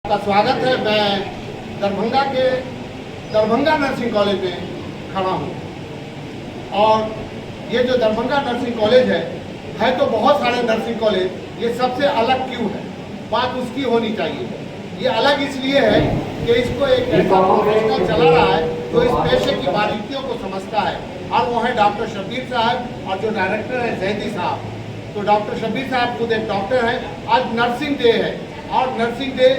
का स्वागत है। मैं दरभंगा के दरभंगा नर्सिंग कॉलेज में खड़ा हूँ और ये जो दरभंगा नर्सिंग कॉलेज है तो बहुत सारे नर्सिंग कॉलेज, ये सबसे अलग क्यों है? बात उसकी होनी चाहिए। ये अलग इसलिए है कि इसको एक ऐसा प्रोफेशनल चला रहा है जो इस पेशे की बारीकियों को समझता है, और वो है डॉक्टर शब्बीर साहब और जो डायरेक्टर है जैदी साहब। तो डॉक्टर शब्बीर साहब खुद एक डॉक्टर हैं। आज नर्सिंग डे है और नर्सिंग डे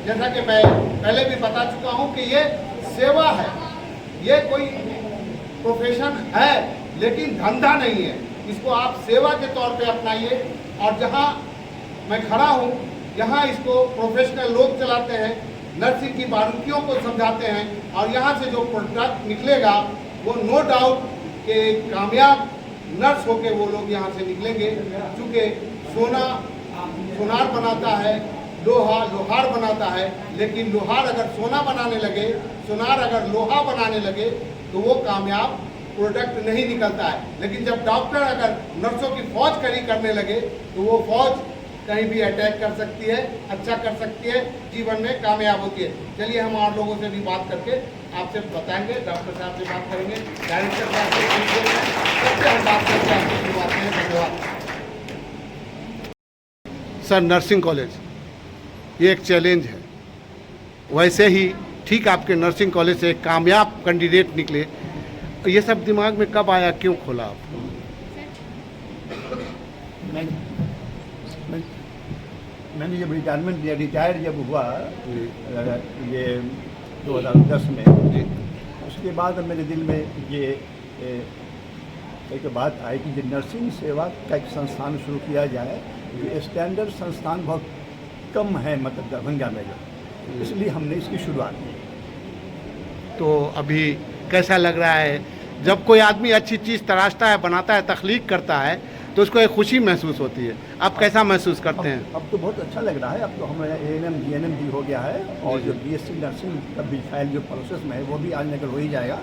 जैसा कि मैं पहले भी बता चुका हूं कि ये सेवा है, ये कोई प्रोफेशन है लेकिन धंधा नहीं है। इसको आप सेवा के तौर पे अपनाइए। और जहां मैं खड़ा हूं यहाँ इसको प्रोफेशनल लोग चलाते हैं, नर्सिंग की बारीकियों को समझाते हैं, और यहाँ से जो प्रोडक्ट निकलेगा वो नो डाउट कि कामयाब नर्स होके वो लोग यहाँ से निकलेंगे। चूँकि सोना सोनार बनाता है, लोहा लोहार बनाता है, लेकिन लोहार अगर सोना बनाने लगे, सोनार अगर लोहा बनाने लगे तो वो कामयाब प्रोडक्ट नहीं निकलता है। लेकिन जब डॉक्टर अगर नर्सों की फौज खड़ी करने लगे तो वो फौज कहीं भी अटैक कर सकती है, अच्छा कर सकती है, जीवन में कामयाब होती है। चलिए हम और लोगों से भी बात करके आपसे बताएंगे, डॉक्टर साहब से बात करेंगे, डायरेक्टर साहब से सबसे हम बात करके आपसे शुरुआत करें। धन्यवाद सर। नर्सिंग कॉलेज ये एक चैलेंज है, वैसे ही ठीक आपके नर्सिंग कॉलेज से एक कामयाब कैंडिडेट निकले, ये सब दिमाग में कब आया, क्यों खोला आप? मैंने जब रिटायर जब हुआ ये 2010 में, उसके बाद मेरे दिल में ये एक बात आई कि जो नर्सिंग सेवा का एक संस्थान शुरू किया जाए। ये स्टैंडर्ड संस्थान बहुत कम है मतलब दरभंगा में, जो इसलिए हमने इसकी शुरुआत की। तो अभी कैसा लग रहा है जब कोई आदमी अच्छी चीज़ तराशता है, बनाता है, तख्लीक करता है तो उसको एक खुशी महसूस होती है? आप कैसा महसूस करते हैं? अब तो बहुत अच्छा लग रहा है। अब तो हमारा ANM GNM भी हो गया है और जो BSc नर्सिंग का भी फाइल जो प्रोसेस में है वो भी आज निकल हो ही जाएगा।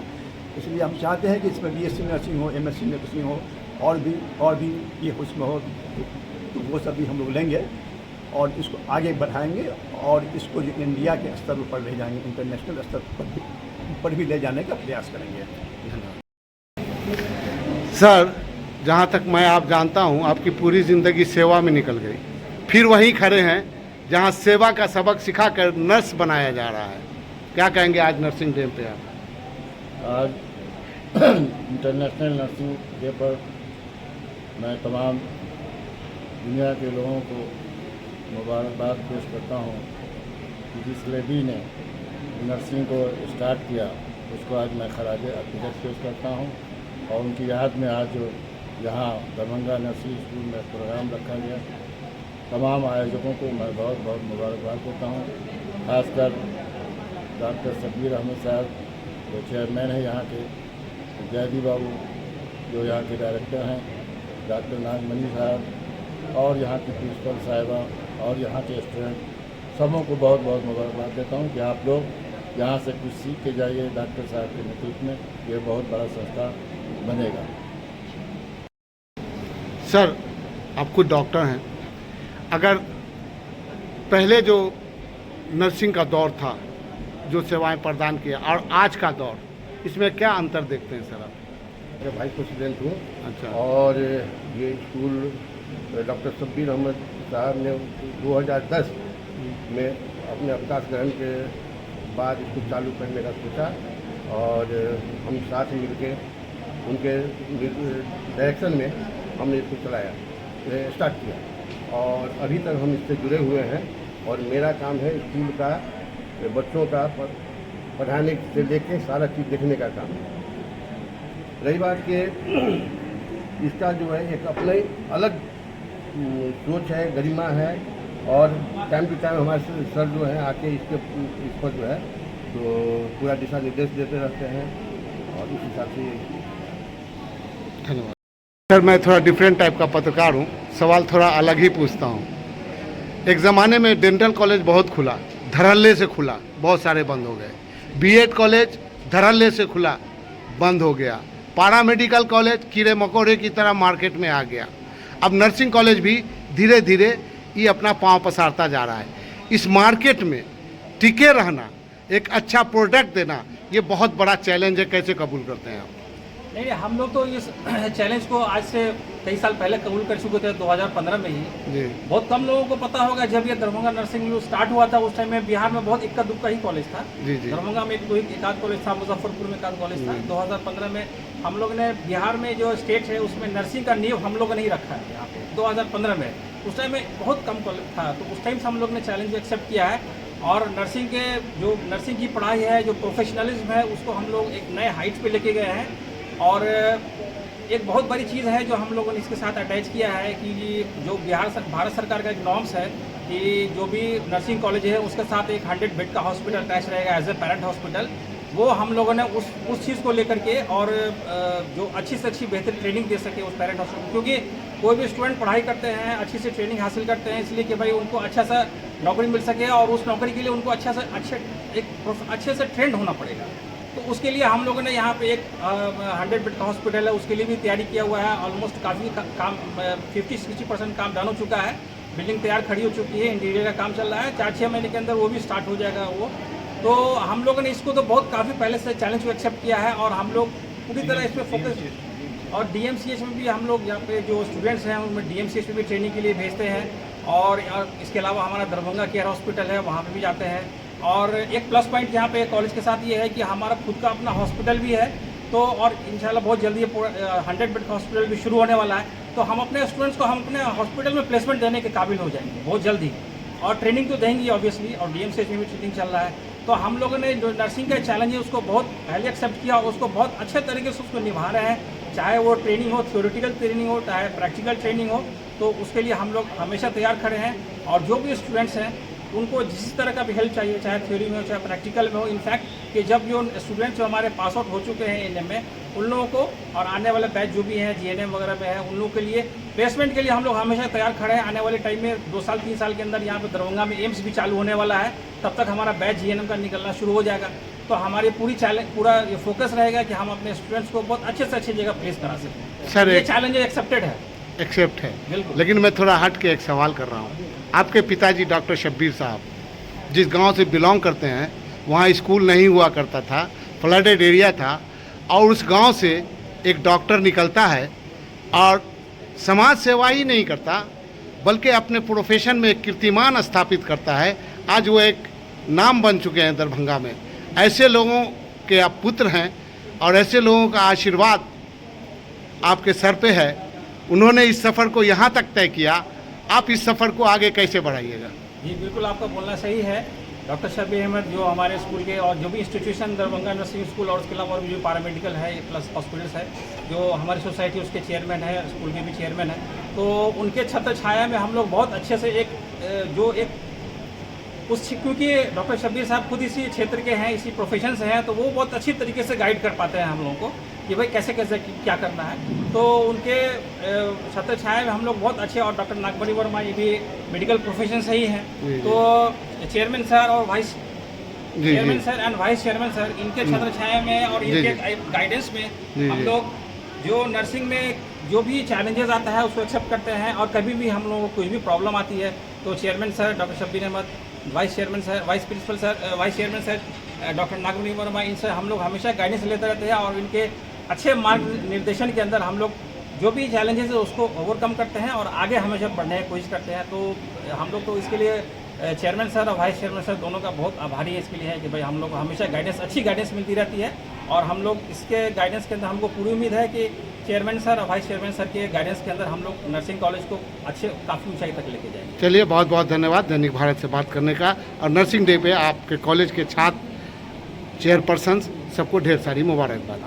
इसलिए हम चाहते हैं कि इसमें BSc नर्सिंग हो, MSc नर्सिंग हो, और भी ये उसमें हो, तो वो सब भी हम लोग लेंगे और इसको आगे बढ़ाएंगे और इसको जो इंडिया के स्तर पर ले जाएंगे, इंटरनेशनल स्तर पर भी ले जाने का प्रयास करेंगे। सर, जहाँ तक मैं आप जानता हूँ आपकी पूरी ज़िंदगी सेवा में निकल गई, फिर वहीं खड़े हैं जहाँ सेवा का सबक सिखाकर नर्स बनाया जा रहा है। क्या कहेंगे आज नर्सिंग डे पे आप? आज इंटरनेशनल नर्सिंग डे पर मैं तमाम दुनिया के लोगों को मुबारकबाद पेश करता हूँ कि जिस लेडी ने नर्सिंग को स्टार्ट किया उसको आज मैं खराज अकीदत पेश करता हूँ, और उनकी याद में आज जो यहाँ दरभंगा नर्सिंग स्कूल में प्रोग्राम रखा गया, तमाम आयोजकों को मैं बहुत बहुत मुबारकबाद देता हूँ। खासकर डॉक्टर शब्बीर अहमद साहब जो चेयरमैन हैं यहाँ के, जैदी बाबू जो यहाँ के डायरेक्टर हैं, डॉक्टर नागमणि साहब और यहाँ की प्रिंसिपल साहिबा और यहाँ के स्टूडेंट, सबों को बहुत बहुत मुबारकबाद देता हूँ कि आप लोग यहाँ से कुछ सीख के जाइए। डॉक्टर साहब के नेतृत्व में ये बहुत बड़ा संस्था बनेगा। सर, आप खुद डॉक्टर हैं, अगर पहले जो नर्सिंग का दौर था, जो सेवाएं प्रदान किया, और आज का दौर, इसमें क्या अंतर देखते हैं सर आप? मैं भाई प्रेसिडेंट हूँ। अच्छा। और ये स्कूल डॉक्टर शब्बीर अहमद साहब ने 2010 में अपने अवकाश ग्रहण के बाद इसको चालू करने का सोचा, और हम साथ मिल के उनके डायरेक्शन में हमने इसको चलाया, स्टार्ट किया, और अभी तक हम इससे जुड़े हुए हैं। और मेरा काम है स्कूल का बच्चों का पढ़ाने से लेके सारा चीज़ देखने का काम है। रही बात कि इसका जो है एक अपना ही अलग सोच है, गरिमा है, और टाइम टू टाइम हमारे सर जो है आके इस पर जो है तो पूरा दिशा निर्देश देते रहते हैं, और इस हिसाब से। धन्यवाद सर। मैं थोड़ा डिफरेंट टाइप का पत्रकार हूँ, सवाल थोड़ा अलग ही पूछता हूँ। एक ज़माने में डेंटल कॉलेज बहुत खुला, धड़ल्ले से खुला, बहुत सारे बंद हो गए। B.Ed कॉलेज धड़ल्ले से खुला, बंद हो गया। पारा मेडिकल कॉलेज कीड़े मकोड़े की तरह मार्केट में आ गया। अब नर्सिंग कॉलेज भी धीरे धीरे ये अपना पांव पसारता जा रहा है। इस मार्केट में टिके रहना, एक अच्छा प्रोडक्ट देना, ये बहुत बड़ा चैलेंज है। कैसे कबूल करते हैं आप? नहीं, हम लोग तो इस चैलेंज को आज से कई साल पहले कबूल कर चुके थे, 2015 में ही। जी बहुत कम लोगों को पता होगा, जब ये दरभंगा नर्सिंग स्टार्ट हुआ था उस टाइम में बिहार में बहुत इक्का दुक्का ही कॉलेज था। जी जी दरभंगा में एक आध कॉलेज था, मुजफ्फरपुर में एक आध कॉलेज था। 2015 में हम लोग ने बिहार में जो स्टेट है उसमें नर्सिंग का नींव हम लोग ने ही रखा है यहाँ पे 2015 में। उस टाइम में बहुत कम कॉलेज था, तो उस टाइम से हम लोग ने चैलेंज एक्सेप्ट किया है और नर्सिंग की पढ़ाई है, जो प्रोफेशनलिज्म है, उसको हम लोग एक नए हाइट पे लेके गए हैं। और एक बहुत बड़ी चीज़ है जो हम लोगों ने इसके साथ अटैच किया है कि जो भारत सरकार का एक नॉर्म्स है कि जो भी नर्सिंग कॉलेज है उसके साथ एक 100 बेड का हॉस्पिटल अटैच रहेगा एज ए पेरेंट हॉस्पिटल। वो हम लोगों ने उस चीज़ को लेकर के और जो अच्छी से अच्छी बेहतर ट्रेनिंग दे सके उस पेरेंट हॉस्पिटल, क्योंकि कोई भी स्टूडेंट पढ़ाई करते हैं, अच्छी से ट्रेनिंग हासिल करते हैं इसलिए कि भाई उनको अच्छा सा नौकरी मिल सके और उस नौकरी के लिए उनको अच्छे से ट्रेंड होना पड़ेगा। तो उसके लिए हम लोगों ने यहाँ पे एक 100 बेड का हॉस्पिटल है, उसके लिए भी तैयारी किया हुआ है। ऑलमोस्ट काफ़ी काम 50-60% काम डन हो चुका है, बिल्डिंग तैयार खड़ी हो चुकी है, इंटीरियर का काम चल रहा है। 4-6 महीने के अंदर वो भी स्टार्ट हो जाएगा वो। तो हम लोगों ने इसको तो बहुत काफ़ी पहले से चैलेंज को एक्सेप्ट किया है और हम लोग पूरी तरह इस पर फोकस। और DMCH में भी हम लोग यहाँ पे जो स्टूडेंट्स हैं उनमें DMCH में भी ट्रेनिंग के लिए भेजते हैं। और इसके अलावा हमारा दरभंगा केयर हॉस्पिटल है, वहाँ पे भी जाते हैं। और एक प्लस पॉइंट यहाँ पे कॉलेज के साथ ये है कि हमारा खुद का अपना हॉस्पिटल भी है, तो और इंशाल्लाह बहुत जल्दी 100 बेड का हॉस्पिटल भी शुरू होने वाला है। तो हम अपने स्टूडेंट्स को हम अपने हॉस्पिटल में प्लेसमेंट देने के काबिल हो जाएंगे बहुत जल्दी, और ट्रेनिंग तो देंगे ऑब्वियसली, और DMCH में भी ट्रेनिंग चल रहा है। तो हम लोगों ने जो नर्सिंग का चैलेंज है उसको बहुत पहले एक्सेप्ट किया और उसको बहुत अच्छे तरीके से उसको निभा रहे हैं, चाहे वो ट्रेनिंग हो, थ्योरेटिकल ट्रेनिंग हो, चाहे प्रैक्टिकल ट्रेनिंग हो। तो उसके लिए हम लोग हमेशा तैयार खड़े हैं। और जो भी स्टूडेंट्स हैं उनको जिस तरह का भी हेल्प चाहिए, चाहे थ्योरी में हो चाहे प्रैक्टिकल में हो। इनफैक्ट कि जब जो स्टूडेंट्स जो हमारे पास आउट हो चुके हैं ANM में, उन लोगों को और आने वाले बैच जो भी हैं GNM वगैरह में है, उन लोगों के लिए प्लेसमेंट के लिए हम लोग हमेशा तैयार खड़े हैं। आने वाले टाइम में 2 साल 3 साल के अंदर यहाँ पर दरभंगा में एम्स भी चालू होने वाला है, तब तक हमारा बैच GNM का निकलना शुरू हो जाएगा। तो हमारी पूरा ये फोकस रहेगा कि हम अपने स्टूडेंट्स को बहुत अच्छे से अच्छी जगह प्लेस करा सकें। सर, ये चैलेंज एक्सेप्टेड है, एक्सेप्ट है, बिल्कुल। लेकिन मैं थोड़ा हट के एक सवाल कर रहा हूँ। आपके पिताजी डॉक्टर शब्बीर साहब जिस गांव से बिलोंग करते हैं, वहाँ स्कूल नहीं हुआ करता था, फ्लडेड एरिया था, और उस गांव से एक डॉक्टर निकलता है और समाज सेवा ही नहीं करता बल्कि अपने प्रोफेशन में एक कीर्तिमान स्थापित करता है। आज वो एक नाम बन चुके हैं दरभंगा में। ऐसे लोगों के आप पुत्र हैं और ऐसे लोगों का आशीर्वाद आपके सर पे है। उन्होंने इस सफ़र को यहाँ तक तय किया, आप इस सफ़र को आगे कैसे बढ़ाइएगा? जी बिल्कुल, आपका बोलना सही है। डॉक्टर शब्बीर अहमद जो हमारे स्कूल के और जो भी इंस्टीट्यूशन दरभंगा नर्सिंग स्कूल और उसके अलावा और भी जो पैरामेडिकल है प्लस हॉस्पिटल्स है, जो हमारी सोसाइटी उसके चेयरमैन है, स्कूल के भी चेयरमैन है, तो उनके छत्र छाया में हम लोग बहुत अच्छे से क्योंकि डॉक्टर शब्बीर साहब खुद इसी क्षेत्र के हैं, इसी प्रोफेशन से हैं, तो वो बहुत अच्छी तरीके से गाइड कर पाते हैं हम लोगों को कि भाई कैसे क्या करना है। तो उनके छत्र छाया में हम लोग बहुत अच्छे, और डॉक्टर नागमणि वर्मा ये भी मेडिकल प्रोफेशन से ही हैं। तो चेयरमैन सर और vice chairman sir and vice chairman sir, इनके छत्र छाया में और इनके गाइडेंस में हम लोग जो नर्सिंग में जो भी चैलेंजेस आता है उसको एक्सेप्ट करते हैं। और कभी भी हम लोगों को कोई भी प्रॉब्लम आती है तो chairman sir doctor Shabbir Ahmad, vice chairman sir, vice principal sir, vice chairman sir doctor Nagmani Verma, इनसे हम लोग हमेशा गाइडेंस लेते रहते हैं। और इनके अच्छे मार्ग निर्देशन के अंदर हम लोग जो भी चैलेंजेस है उसको ओवरकम करते हैं और आगे हमेशा बढ़ने की कोशिश करते हैं। तो हम लोग तो इसके लिए चेयरमैन सर और वाइस चेयरमैन सर दोनों का बहुत आभारी है इसके लिए है कि भाई हम लोग को हमेशा गाइडेंस, अच्छी गाइडेंस मिलती रहती है। और हम लोग इसके गाइडेंस के अंदर हमको पूरी उम्मीद है कि चेयरमैन सर और वाइस चेयरमैन सर के गाइडेंस के अंदर हम लोग नर्सिंग कॉलेज को काफ़ी ऊंचाई तक लेके जाएंगे। चलिए, बहुत बहुत धन्यवाद दैनिक भारत से बात करने का, और नर्सिंग डे पे आपके कॉलेज के छात्र, चेयरपर्सन सबको ढेर सारी मुबारकबाद।